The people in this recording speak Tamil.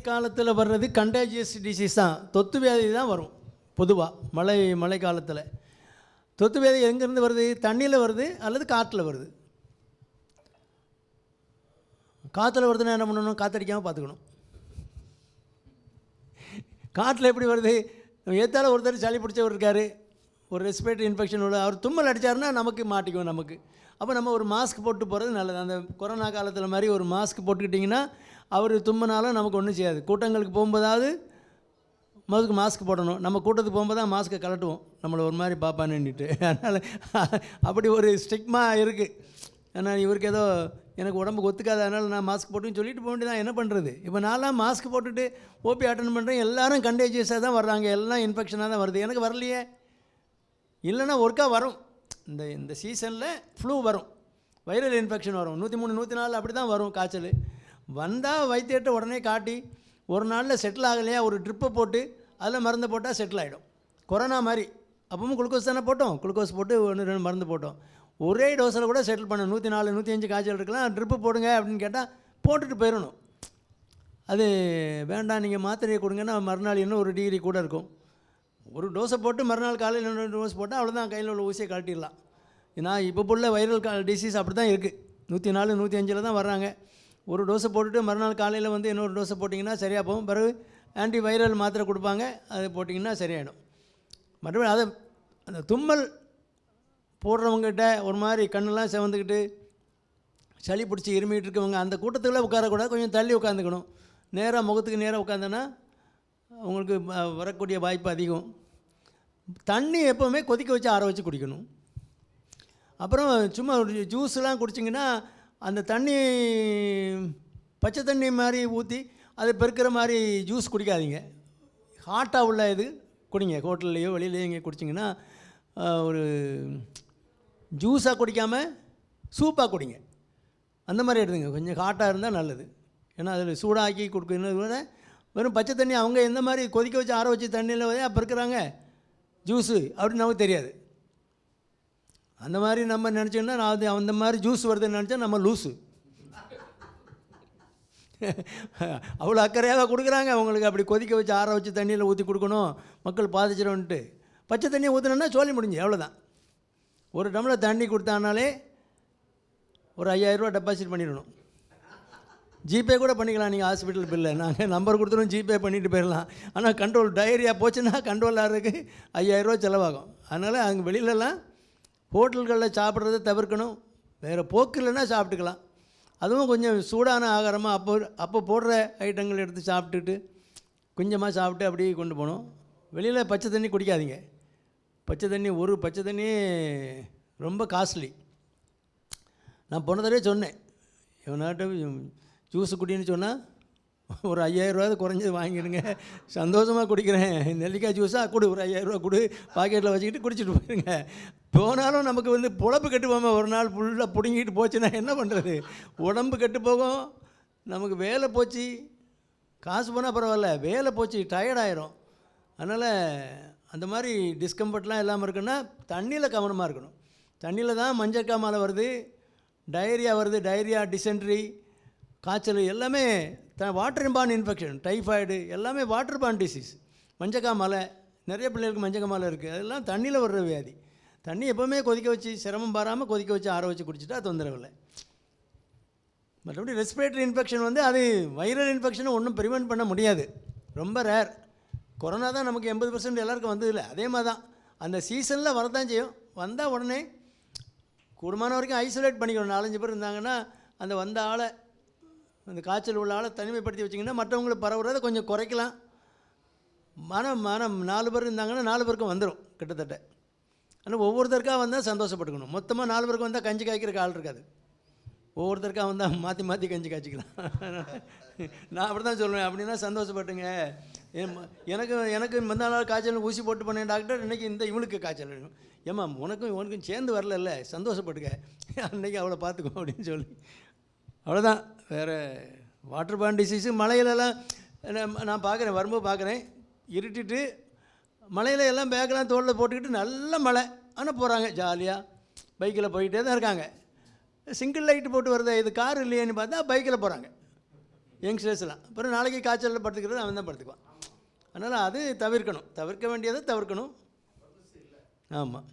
காலத்தில் வர்றது கண்டேஜியஸ் டிசீஸ் தான், தொத்து வியாதி தான் வரும் பொதுவாக மழை காலத்தில். தொத்து வியாதி எங்கேருந்து வருது? தண்ணியில் வருது அல்லது காற்றில் வருது. காற்றுல வருதுன்னா என்ன பண்ணணும்? காற்றடிக்காமல் பார்த்துக்கணும். காற்றில் எப்படி வருது? ஏத்தால ஒருத்தர் சளி பிடிச்சவர் இருக்கார், ஒரு ரெஸ்பிரேட்டரி இன்ஃபெக்ஷன் உள்ள, அவர் தும்மல் அடித்தாருன்னா நமக்கு மாட்டிக்குவோம். நமக்கு அப்போ நம்ம ஒரு மாஸ்க் போட்டு போகிறது நல்லது. அந்த கொரோனா காலத்தில் மாதிரி ஒரு மாஸ்க் போட்டுக்கிட்டிங்கன்னா அவர் தும்மினாலும் நமக்கு ஒன்றும் செய்யாது. கூட்டங்களுக்கு போகும்போதாவது முதலுக்கு மாஸ்க் போடணும். நம்ம கூட்டத்துக்கு போகும்போது தான் மாஸ்க்கை கலட்டுவோம், நம்மளை ஒரு மாதிரி பார்ப்பான்னுட்டு. அதனால் அப்படி ஒரு ஸ்டிக்மா இருக்குது. ஆனால் இவருக்கு ஏதோ எனக்கு உடம்புக்கு ஒத்துக்காது, அதனால் நான் மாஸ்க் போட்டுன்னு சொல்லிட்டு போக வேண்டியதான். என்ன பண்ணுறது? இப்போ நான்லாம் மாஸ்க் போட்டுட்டு ஓபி அட்டன் பண்ணுறேன், எல்லோரும் கண்டேஜியஸாக தான் வர்றாங்க, எல்லாம் இன்ஃபெக்ஷனாக தான் வருது. எனக்கு வரலையே. இல்லைன்னா ஒர்க்காக வரும். இந்த சீசனில் ஃப்ளூ வரும், வைரல் இன்ஃபெக்ஷன் வரும், 103 104 அப்படி தான் வரும் காய்ச்சல். வந்தால் வைத்தியர்கிட்ட உடனே காட்டி ஒரு நாளில் செட்டில் ஆகலையா ஒரு ட்ரிப்பை போட்டு அதில் மருந்து போட்டால் செட்டில் ஆகிடும். கொரோனா மாதிரி அப்பவும் குளுக்கோஸ் தானே போட்டோம், குளுக்கோஸ் போட்டு 1-2 மருந்து போட்டோம். ஒரே டோஸில் கூட செட்டில் பண்ண 104 105 காய்ச்சல் இருக்கலாம், ட்ரிப்பு போடுங்க அப்படின்னு கேட்டால் போட்டுட்டு போயிடணும். அது வேண்டாம் நீங்கள் மாத்திரையை கொடுங்கன்னா மறுநாள் இன்னும் 1 டிகிரி கூட இருக்கும். ஒரு டோஸை போட்டு மறுநாள் காலையில் 2 டோஸ் போட்டால் அவ்வளோதான், கையில் உள்ள ஊசியை கழட்டிடலாம். ஏன்னா இப்போ உள்ள வைரல் டிசீஸ் அப்படி தான் இருக்குது. 104 105 தான் வர்றாங்க. ஒரு டோஸை போட்டுட்டு மறுநாள் காலையில் வந்து இன்னொரு டோஸை போட்டிங்கன்னா சரியாக போகும். பிறகு ஆன்டி வைரல் மாத்திரை கொடுப்பாங்க, அதை போட்டிங்கன்னா சரியாயிடும். மற்றபடி அதை அந்த தும்மல் போடுறவங்ககிட்ட ஒரு மாதிரி கண்ணெல்லாம் செவந்துக்கிட்டு சளி பிடிச்சி இருமிகிட்டு இருக்கவங்க அந்த கூட்டத்தில் உட்காரக்கூடாது, கொஞ்சம் தள்ளி உட்காந்துக்கணும். நேராக முகத்துக்கு நேராக உட்காந்தோன்னா உங்களுக்கு வரக்கூடிய வாய்ப்பு அதிகம். தண்ணி எப்போவுமே கொதிக்க வச்சு ஆற வச்சு குடிக்கணும். அப்புறம் சும்மா ஒரு ஜூஸ்லாம் குடிச்சிங்கன்னா அந்த தண்ணி பச்சை தண்ணி மாதிரி ஊற்றி அதை பெருக்கிற மாதிரி ஜூஸ் குடிக்காதீங்க. ஹாட்டாக உள்ள இது குடிங்க. ஹோட்டல்லையோ வெளியிலையோ இங்கே குடிச்சிங்கன்னா ஒரு ஜூஸாக குடிக்காமல் சூப்பாக குடிங்க. அந்த மாதிரி எடுத்துங்க, கொஞ்சம் ஹாட்டாக இருந்தால் நல்லது. ஏன்னா அதில் சூடாக்கி கொடுக்கறது விட வெறும் பச்சை தண்ணி அவங்க எந்த மாதிரி கொதிக்க வச்சு ஆற வச்சு தண்ணியில் அப்போ இருக்கிறாங்க ஜூஸு அப்படின்னு நமக்கு தெரியாது. அந்த மாதிரி நம்ம நினச்சோன்னா நான் அது அந்த மாதிரி ஜூஸ் வருதுன்னு நினச்சா நம்ம லூஸு. அவ்வளோ அக்கறையாக கொடுக்குறாங்க அவங்களுக்கு. அப்படி கொதிக்க வச்சு ஆற வச்சு தண்ணியில் ஊற்றி கொடுக்கணும், மக்கள் பாதிச்சிடும்ன்ட்டு. பச்சை தண்ணியை ஊற்றினோன்னா சோழி முடிஞ்சு, அவ்வளோதான். ஒரு டம்ளர் தண்ணி கொடுத்தானாலே ஒரு 5000 ரூபா டெபாசிட் பண்ணிடணும். ஜிபே கூட பண்ணிக்கலாம் நீங்கள் ஹாஸ்பிட்டல் பில்லை. நாங்கள் நம்பர் கொடுத்துரும் ஜிபே பண்ணிட்டு போயிடலாம். ஆனால் கண்ட்ரோல் டயரியா போச்சுன்னா கண்ட்ரோல் ஆகிறதுக்கு 5000 ரூபா செலவாகும். அதனால் அங்கே வெளியிலலாம் ஹோட்டல்களில் சாப்பிட்றத தவிர்க்கணும். வேறு போக்கு இல்லைன்னா சாப்பிட்டுக்கலாம். அதுவும் கொஞ்சம் சூடான ஆகாரமாக அப்போ போடுற ஐட்டங்கள் எடுத்து சாப்பிட்டுட்டு கொஞ்சமாக சாப்பிட்டு அப்படியே கொண்டு போகணும். வெளியில் பச்சை தண்ணி குடிக்காதீங்க. பச்சை தண்ணி ரொம்ப காஸ்ட்லி. நான் போன தடவை சொன்னேன், இவனாட்ட ஜூஸு குடின்னு சொன்னால் ஒரு 5000 ரூபா குறைஞ்சது வாங்கிடுங்க, சந்தோஷமாக குடிக்கிறேன். நெல்லிக்காய் ஜூஸாக கொடு, ஒரு 5000 ரூபா கொடு, பாக்கெட்டில் வச்சுக்கிட்டு குடிச்சிட்டு போயிருங்க. போனாலும் நமக்கு வந்து பொழப்பு கெட்டு போகாமல் ஒரு நாள் ஃபுல்லாக பிடுங்கிட்டு போச்சுன்னா என்ன பண்ணுறது? உடம்பு கெட்டு போகும், நமக்கு வேலை போச்சு, காசு போனால் பரவாயில்ல, வேலை போச்சு, டயர்டாயிரும். அதனால் அந்த மாதிரி டிஸ்கம்ஃபர்ட்லாம் இல்லாமல் இருக்குன்னா தண்ணியில் கவனமாக இருக்கணும். தண்ணியில் தான் மஞ்சக்காமாலை வருது, டயரியா வருது, டயரியா, டிசென்ட்ரி, காய்ச்சல் எல்லாமே வாட்டர் இன்பார்ன் இன்ஃபெக்ஷன், டைஃபாய்டு எல்லாமே வாட்டர் பார்ன் டிசீஸ். மஞ்சக்காமாலை நிறைய பிள்ளைகளுக்கு மஞ்சக்காமாலை இருக்குது, அதெல்லாம் தண்ணியில் வர்ற வியாதி. தண்ணி எப்போவுமே கொதிக்க வச்சு சிரமம் பாராமல் கொதிக்க வச்சு ஆற வச்சு குடிச்சிட்டா தொந்தரவு இல்லை. மற்றபடி ரெஸ்பிரேட்டரி இன்ஃபெக்ஷன் வந்து அது வைரல் இன்ஃபெக்ஷனை ஒன்றும் ப்ரிவெண்ட் பண்ண முடியாது, ரொம்ப ரேர். கொரோனா தான் நமக்கு 80% எல்லாருக்கும் வந்ததில்லை. அதே மாதிரி தான் அந்த சீசனில் வரதான் செய்யும். வந்தால் உடனே கூடுமான வரைக்கும் ஐசோலேட் பண்ணிக்கணும். 4-5 பேர் இருந்தாங்கன்னா அந்த வந்த ஆளை, அந்த காய்ச்சல் உள்ள ஆளை தனிமைப்படுத்தி வச்சிங்கன்னா மற்றவங்களுக்கு பரவுறதை கொஞ்சம் குறைக்கலாம். மனம் 4 பேர் இருந்தாங்கன்னா 4 பேருக்கும் வந்துடும் கிட்டத்தட்ட. ஆனால் ஒவ்வொருத்தருக்காக வந்தால் சந்தோஷப்பட்டுக்கணும். மொத்தமாக 4 பேருக்கு வந்தால் கஞ்சி காய்க்கிறக்கு ஆள் இருக்காது. ஒவ்வொருத்தருக்காக வந்தால் மாற்றி கஞ்சி காய்ச்சிக்கலாம். நான் அப்படி தான் சொல்லுவேன். அப்படின்னா சந்தோஷப்பட்டுங்க. எனக்கு முந்தா நாள் காய்ச்சல் ஊசி போட்டு பண்ணேன் டாக்டர், இன்றைக்கி இவனுக்கு காய்ச்சல் வேணும். ஏம்மா உனக்கும் சேர்ந்து வரல, சந்தோஷப்பட்டுக்க, அன்றைக்கி அவளை பார்த்துக்கோ அப்படின்னு சொல்லி. அவ்வளோதான். வேறு வாட்டர் பார்ன் டிசீஸு மலையிலலாம் நான் பார்க்குறேன், வரும்போது பார்க்குறேன், இருட்டிட்டு மலையில் எல்லாம் பேக்கெல்லாம் தோளில் போட்டுக்கிட்டு நல்ல மழை, ஆனால் போகிறாங்க ஜாலியாக, பைக்கில் போயிட்டே தான் இருக்காங்க. சிங்கிள் லைட்டு போட்டு வருதா, இது கார் இல்லையேன்னு பார்த்தா பைக்கில் போகிறாங்க. யங்ஸ்டர்ஸ்லாம். அப்புறம் நாளைக்கு காய்ச்சலில் படுத்துக்கிறது அவன் தான் படுத்துக்குவான். அதனால் அது தவிர்க்கணும், தவிர்க்க வேண்டியதை தவிர்க்கணும். ஆமாம்.